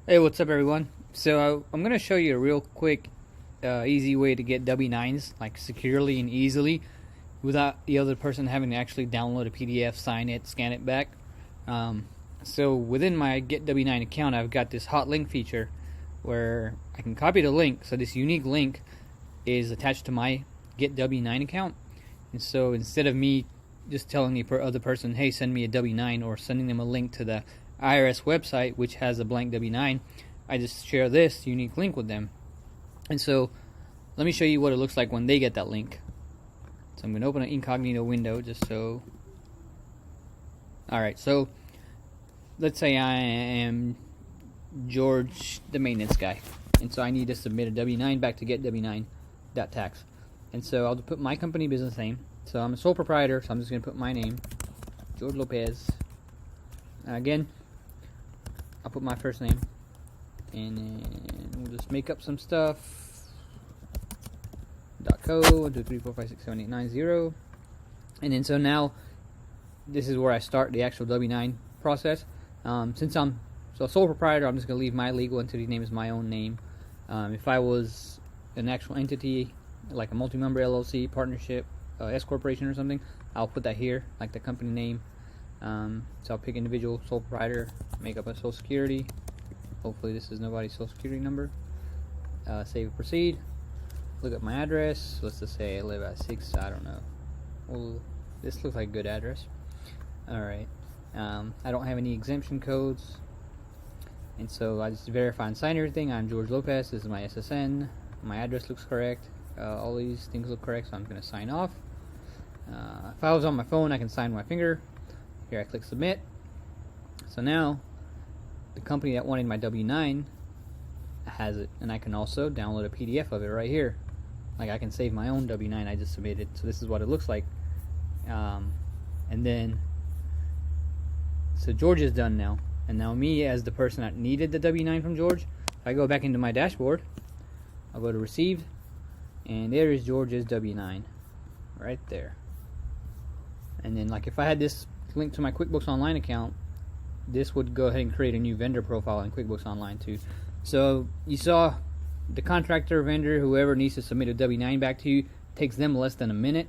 Hey, what's up, everyone? So I'm going to show you a real quick, easy way to get W-9s, like securely and easily, without the other person having to actually download a PDF, sign it, scan it back. So within my Get W-9 account, I've got this hot link feature where I can copy the link. So this unique link is attached to my Get W-9 account. And so instead of me just telling the other person, hey, send me a W-9, or sending them a link to the IRS website which has a blank W-9, I just share this unique link with them. And so let me show you what it looks like when they get that link. So I'm going to open an incognito window just so. Alright, so let's say I am George, the maintenance guy, and so I need to submit a W-9 back to get W9.tax. And so I'll put my company business name. So I'm a sole proprietor, so I'm just going to put my name, George Lopez. Again, I'll put my first name, and then we'll just make up some stuff. .co 1 2 3 4 5 6 7 8 9 0, and then so now this is where I start the actual W-9 process. Since I'm a sole proprietor, I'm just going to leave my legal entity name as my own name. If I was an actual entity, like a multi-member LLC, partnership, S corporation or something, I'll put that here, like the company name. So I'll pick individual, sole proprietor, make up a social security. Hopefully this is nobody's social security number. Save and proceed. Look at my address. Let's just say I live at 6, I don't know. Well, this looks like a good address. Alright. I don't have any exemption codes. And so I just verify and sign everything. I'm George Lopez. This is my SSN. My address looks correct. All these things look correct, so I'm going to sign off. If I was on my phone, I can sign with my finger. Here I click submit. So now the company that wanted my W-9 has it, and I can also download a PDF of it right here. Like I can save my own W-9 I just submitted. So this is what it looks like. And then so George is done now, and now me as the person that needed the W-9 from George, if I go back into my dashboard, I'll go to received, and there is George's W-9 right there. And then like if I had this link to my QuickBooks Online account, this would go ahead and create a new vendor profile in QuickBooks Online too. So you saw the contractor, vendor, whoever needs to submit a W-9 back to you, takes them less than a minute.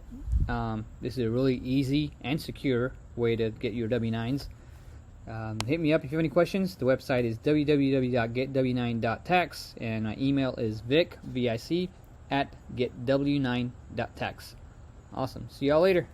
This is a really easy and secure way to get your W-9s. Hit me up if you have any questions. The website is www.getw9.tax, and my email is vic, V-I-C, @getw9.tax. Awesome. See y'all later.